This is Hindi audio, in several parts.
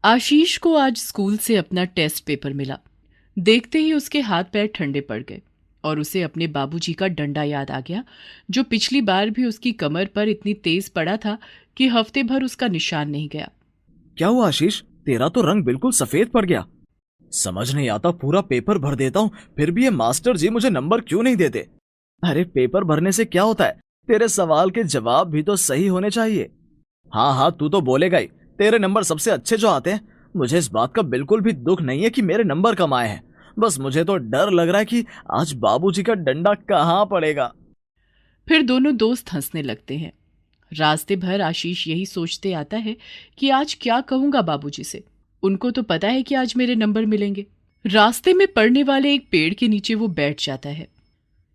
आशीष को आज स्कूल से अपना टेस्ट पेपर मिला। देखते ही उसके हाथ पैर ठंडे पड़ गए और उसे अपने बाबूजी का डंडा याद आ गया, जो पिछली बार भी उसकी कमर पर इतनी तेज पड़ा था कि हफ्ते भर उसका निशान नहीं गया। क्या हुआ आशीष? तेरा तो रंग बिल्कुल सफेद पड़ गया। समझ नहीं आता, पूरा पेपर भर देता हूँ फिर भी ये मास्टर जी मुझे नंबर क्यों नहीं देते? अरे पेपर भरने से क्या होता है? तेरे सवाल के जवाब भी तो सही होने चाहिए। हाँ हाँ, तू तो बोलेगा ही, तेरे नंबर सबसे अच्छे जो आते हैं। मुझे इस बात का बिल्कुल भी दुख नहीं है कि मेरे नंबर कम आए हैं। बस मुझे तो डर लग रहा है कि आज बाबूजी का डंडा कहाँ पड़ेगा। फिर दोनों दोस्त हंसने लगते हैं। रास्ते भर आशीष यही सोचते आता है कि आज क्या कहूंगा बाबूजी से। उनको तो पता है कि आज मेरे नंबर मिलेंगे। रास्ते में पड़ने वाले एक पेड़ के नीचे वो बैठ जाता है।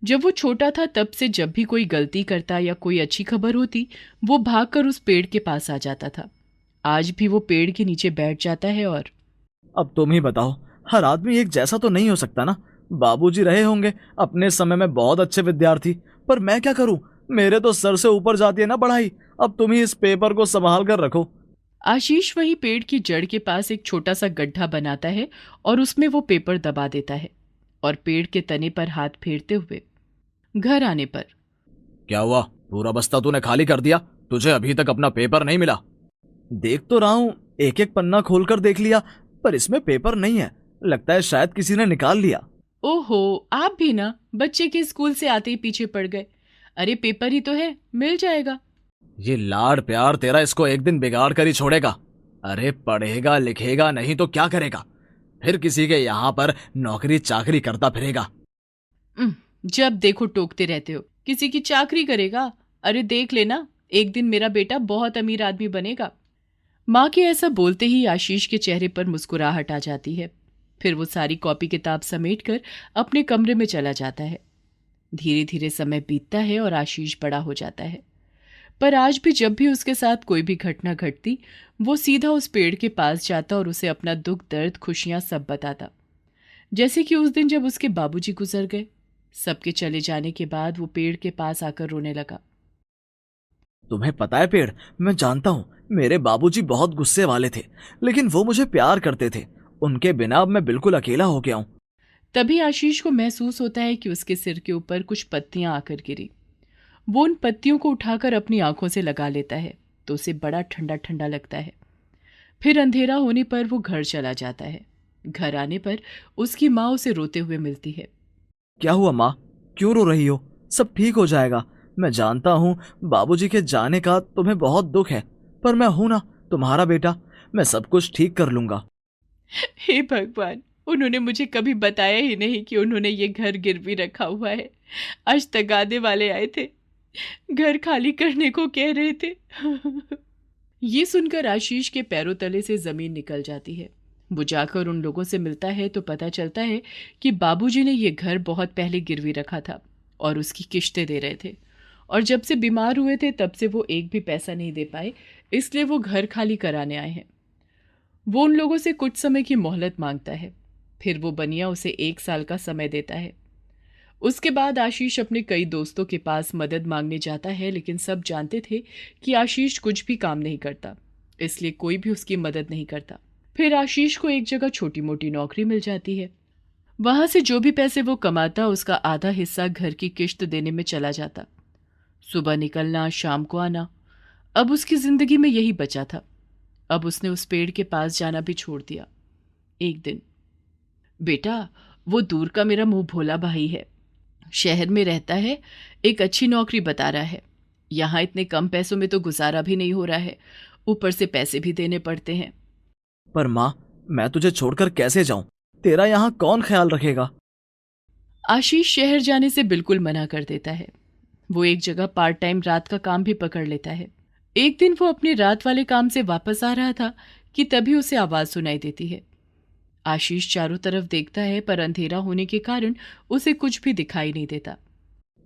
जब वो छोटा था तब से जब भी कोई गलती करता या कोई अच्छी खबर होती, वो भागकर उस पेड़ के पास आ जाता था। आज भी वो पेड़ के नीचे बैठ जाता है और अब तुम ही बताओ, हर आदमी एक जैसा तो नहीं हो सकता ना। बाबूजी रहे होंगे अपने समय में बहुत अच्छे विद्यार्थी, पर मैं क्या करूं? मेरे तो सर से ऊपर जाती है ना पढ़ाई। अब तुम ही इस पेपर को संभाल कर रखो। आशीष वही पेड़ की जड़ के पास एक छोटा सा गड्ढा बनाता है और उसमें वो पेपर दबा देता है और पेड़ के तने पर हाथ फेरते हुए घर आने पर क्या हुआ? पूरा बस्ता तूने खाली कर दिया? तुझे अभी तक अपना पेपर नहीं मिला? देख तो रहा हूं, एक एक पन्ना खोलकर देख लिया, पर इसमें पेपर नहीं है। लगता है शायद किसी ने निकाल लिया। ओहो, आप भी ना बच्चे के स्कूल से आते ही पीछे पड़ गए। अरे पेपर ही तो है, मिल जाएगा। ये लाड़ प्यार तेरा इसको एक दिन बिगाड़ कर ही छोड़ेगा। अरे पढ़ेगा लिखेगा नहीं तो क्या करेगा? फिर किसी के यहाँ पर नौकरी चाकरी करता फिरेगा। जब देखो टोकते रहते हो, किसी की चाकरी करेगा। अरे देख लेना, एक दिन मेरा बेटा बहुत अमीर आदमी बनेगा। माँ के ऐसा बोलते ही आशीष के चेहरे पर मुस्कुराहट आ जाती है। फिर वो सारी कॉपी किताब समेटकर अपने कमरे में चला जाता है। धीरे धीरे समय बीतता है और आशीष बड़ा हो जाता है। पर आज भी जब भी उसके साथ कोई भी घटना घटती, वो सीधा उस पेड़ के पास जाता और उसे अपना दुख दर्द खुशियां सब बताता। जैसे कि उस दिन जब उसके बाबूजी गुजर गए। सबके चले जाने के बाद वो पेड़ के पास आकर रोने लगा। तुम्हें पता है पेड़, मैं जानता हूँ मेरे बाबूजी बहुत गुस्से वाले थे, लेकिन वो मुझे प्यार करते थे। उनके बिना अब मैं बिल्कुल अकेला हो गया हूँ। तभी आशीष को महसूस होता है कि उसके सिर के ऊपर कुछ पत्तियां आकर गिरी। वो उन पत्तियों को उठाकर अपनी आंखों से लगा लेता है तो उसे बड़ा ठंडा ठंडा लगता है। फिर अंधेरा होने पर वो घर चला जाता है। घर आने पर उसकी माँ उसे रोते हुए मिलती है। क्या हुआ माँ? क्यों रो रही हो? सब ठीक हो जाएगा। मैं जानता हूँ बाबूजी के जाने का तुम्हें बहुत दुख है, पर मैं हूं ना, तुम्हारा बेटा। मैं सब कुछ ठीक कर लूंगा। हे भगवान, उन्होंने मुझे कभी बताया ही नहीं कि उन्होंने ये घर गिरवी रखा हुआ है। आज तगादे वाले आए थे, घर खाली करने को कह रहे थे। ये सुनकर आशीष के पैरों तले से जमीन निकल जाती है। वो जाकर उन लोगों से मिलता है तो पता चलता है कि बाबूजी ने ये घर बहुत पहले गिरवी रखा था और उसकी किश्तें दे रहे थे। और जब से बीमार हुए थे तब से वो एक भी पैसा नहीं दे पाए, इसलिए वो घर खाली कराने आए हैं। वो उन लोगों से कुछ समय की मोहलत मांगता है। फिर वो बनिया उसे 1 साल का समय देता है। उसके बाद आशीष अपने कई दोस्तों के पास मदद मांगने जाता है, लेकिन सब जानते थे कि आशीष कुछ भी काम नहीं करता, इसलिए कोई भी उसकी मदद नहीं करता। फिर आशीष को एक जगह छोटी मोटी नौकरी मिल जाती है। वहां से जो भी पैसे वो कमाता उसका आधा हिस्सा घर की किश्त देने में चला जाता। सुबह निकलना, शाम को आना, अब उसकी जिंदगी में यही बचा था। अब उसने उस पेड़ के पास जाना भी छोड़ दिया। एक दिन, बेटा, वो दूर का मेरा मुंह भोला भाई है, शहर में रहता है, एक अच्छी नौकरी बता रहा है। यहाँ इतने कम पैसों में तो गुजारा भी नहीं हो रहा है, ऊपर से पैसे भी देने पड़ते हैं। पर माँ, मैं तुझे छोड़कर कैसे जाऊं? तेरा यहाँ कौन ख्याल रखेगा? आशीष शहर जाने से बिल्कुल मना कर देता है। वो एक जगह पार्ट टाइम रात का काम भी पकड़ लेता है। एक दिन वो अपने रात वाले काम से वापस आ रहा था कि तभी उसे आवाज सुनाई देती है। आशीष चारों तरफ देखता है, पर अंधेरा होने के कारण उसे कुछ भी दिखाई नहीं देता।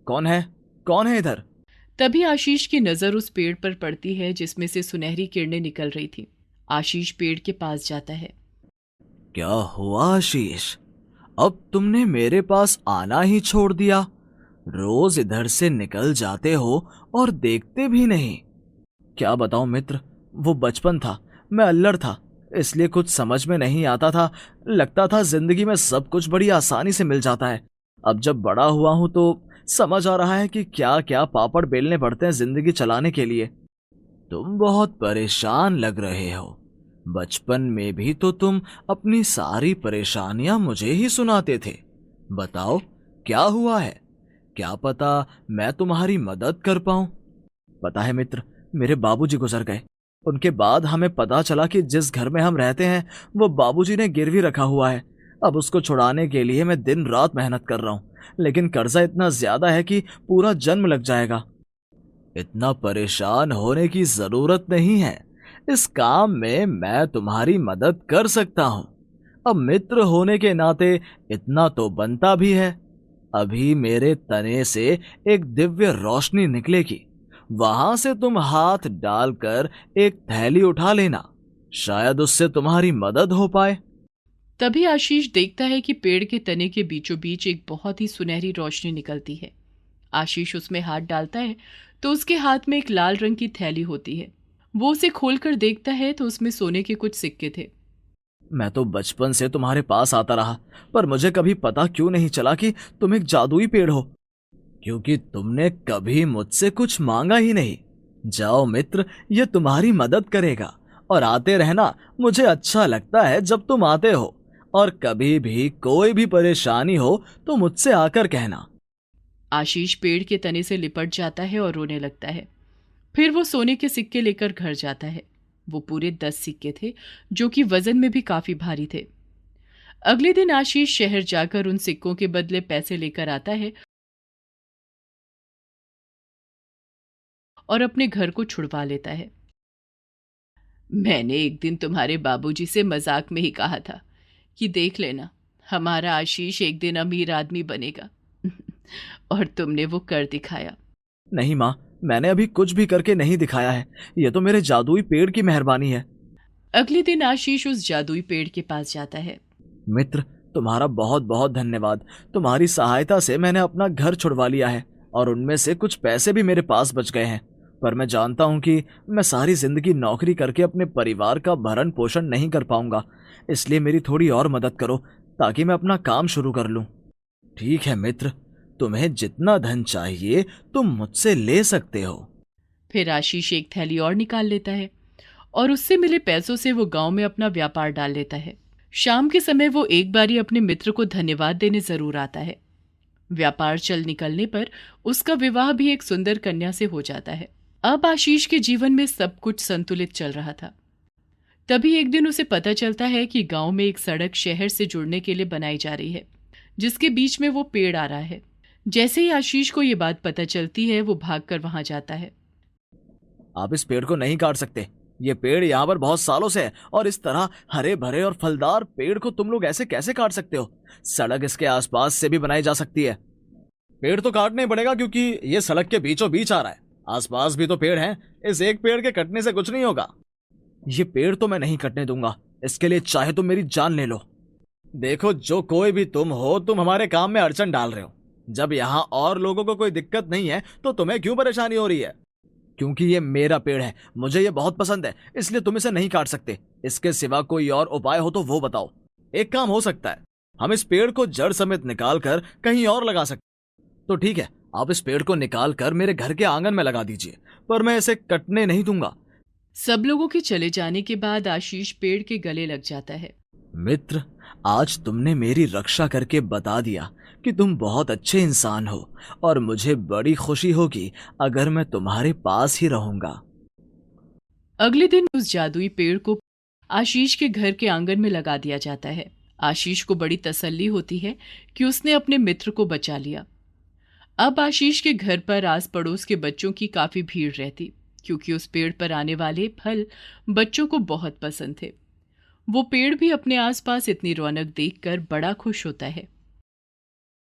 कौन है? कौन है इधर? तभी आशीष की नजर उस पेड़ पर पड़ती है जिसमें से सुनहरी किरणें निकल रही थी। आशीष पेड़ के पास जाता है। क्या हुआ आशीष? अब तुमने मेरे पास आना ही छोड़ दिया? रोज इधर से निकल जाते हो और देखते भी नहीं। क्या बताऊं मित्र, वो बचपन था, मैं अल्लड़ था, इसलिए कुछ समझ में नहीं आता था। लगता था जिंदगी में सब कुछ बड़ी आसानी से मिल जाता है। अब जब बड़ा हुआ हूं तो समझ आ रहा है कि क्या क्या पापड़ बेलने पड़ते हैं जिंदगी चलाने के लिए। तुम बहुत परेशान लग रहे हो। बचपन में भी तो तुम अपनी सारी परेशानियां मुझे ही सुनाते थे। बताओ क्या हुआ है? क्या पता मैं तुम्हारी मदद कर पाऊं। पता है मित्र, मेरे बाबूजी गुजर गए। उनके बाद हमें पता चला कि जिस घर में हम रहते हैं वो बाबूजी ने गिरवी रखा हुआ है। अब उसको छुड़ाने के लिए मैं दिन रात मेहनत कर रहा हूं, लेकिन कर्जा इतना ज्यादा है कि पूरा जन्म लग जाएगा। इतना परेशान होने की जरूरत नहीं है। इस काम में मैं तुम्हारी मदद कर सकता हूं। अब मित्र होने के नाते इतना तो बनता भी है। अभी मेरे तने से एक दिव्य रोशनी निकलेगी, वहां से तुम हाथ डालकर एक थैली उठा लेना, शायद उससे तुम्हारी मदद हो पाए। तभी आशीष देखता है कि पेड़ के तने के बीचों बीच एक बहुत ही सुनहरी रोशनी निकलती है। आशीष उसमें हाथ डालता है तो उसके हाथ में एक लाल रंग की थैली होती है। वो उसे खोलकर देखता है तो उसमें सोने के कुछ सिक्के थे। मैं तो बचपन से तुम्हारे पास आता रहा, पर मुझे कभी पता क्यों नहीं चला कि तुम एक जादुई पेड़ हो, क्योंकि तुमने कभी मुझसे कुछ मांगा ही नहीं। जाओ मित्र, ये तुम्हारी मदद करेगा। और आते रहना, मुझे अच्छा लगता है जब तुम आते हो। और कभी भी कोई भी परेशानी हो तो मुझसे आकर कहना। आशीष पेड़ के तने से लिपट जाता है और रोने लगता है। फिर वो सोने के सिक्के लेकर घर जाता है। वो पूरे 10 सिक्के थे, जो कि वजन में भी काफी भारी थे। अगले दिन आशीष शहर जाकर उन सिक्कों के बदले पैसे लेकर आता है और अपने घर को छुड़वा लेता है। मैंने एक दिन तुम्हारे बाबूजी से मजाक में ही कहा था कि देख लेना, हमारा आशीष एक दिन अमीर आदमी बनेगा। और तुमने वो कर दिखाया। नहीं माँ, मैंने अभी कुछ भी करके नहीं दिखाया है। ये तो मेरे जादुई पेड़ की मेहरबानी है। अगले दिन आशीष उस जादुई पेड़ के पास जाता है। मित्र, तुम्हारा बहुत बहुत धन्यवाद। तुम्हारी सहायता से मैंने अपना घर छुड़वा लिया है और उनमें से कुछ पैसे भी मेरे पास बच गए हैं। पर मैं जानता हूं कि मैं सारी जिंदगी नौकरी करके अपने परिवार का भरण पोषण नहीं कर पाऊंगा, इसलिए मेरी थोड़ी और मदद करो ताकि मैं अपना काम शुरू कर लूं। ठीक है मित्र, तुम्हें जितना धन चाहिए तुम मुझसे ले सकते हो। फिर आशीष एक थैली और निकाल लेता है और उससे मिले पैसों से वो गांव में अपना व्यापार डाल लेता है। शाम के समय वो एक बारी अपने मित्र को धन्यवाद देने जरूर आता है। व्यापार चल निकलने पर उसका विवाह भी एक सुंदर कन्या से हो जाता है। अब आशीष के जीवन में सब कुछ संतुलित चल रहा था। तभी एक दिन उसे पता चलता है कि गांव में एक सड़क शहर से जुड़ने के लिए बनाई जा रही है, जिसके बीच में वो पेड़ आ रहा है। जैसे ही आशीष को ये बात पता चलती है, वो भागकर वहां जाता है। आप इस पेड़ को नहीं काट सकते। ये पेड़ यहाँ पर बहुत सालों से है और इस तरह हरे भरे और फलदार पेड़ को तुम लोग ऐसे कैसे काट सकते हो? सड़क इसके आसपास से भी बनाई जा सकती है। पेड़ तो काटना ही पड़ेगा क्योंकि ये सड़क के बीचों बीच आ रहा है। आसपास भी तो पेड़ हैं। इस एक पेड़ के कटने से कुछ नहीं होगा। ये पेड़ तो मैं नहीं कटने दूंगा। इसके लिए चाहे तुम मेरी जान ले लो। देखो, जो कोई भी तुम हो, तुम हमारे काम में अड़चन डाल रहे हो। जब यहाँ और लोगों को कोई दिक्कत नहीं है तो तुम्हें क्यों परेशानी हो रही है? क्योंकि ये मेरा पेड़ है, मुझे ये बहुत पसंद है, इसलिए तुम इसे नहीं काट सकते। इसके सिवा कोई और उपाय हो तो वो बताओ। एक काम हो सकता है, हम इस पेड़ को जड़ समेत निकाल कर कहीं और लगा सकते। तो ठीक है, आप इस पेड़ को निकाल कर मेरे घर के आंगन में लगा दीजिए, पर मैं इसे कटने नहीं दूंगा। सब लोगों के चले जाने के बाद आशीष पेड़ के गले लग जाता है। मित्र, आज तुमने मेरी रक्षा करके बता दिया कि तुम बहुत अच्छे इंसान हो और मुझे बड़ी खुशी होगी अगर मैं तुम्हारे पास ही रहूंगा। अगले दिन उस जादुई पेड़ को आशीष के घर के आंगन में लगा दिया जाता है। आशीष को बड़ी तसल्ली होती है कि उसने अपने मित्र को बचा लिया। अब आशीष के घर पर आस पड़ोस के बच्चों की काफी भीड़ रहती, क्योंकि उस पेड़ पर आने वाले फल बच्चों को बहुत पसंद थे। वो पेड़ भी अपने आसपास इतनी रौनक देखकर बड़ा खुश होता है।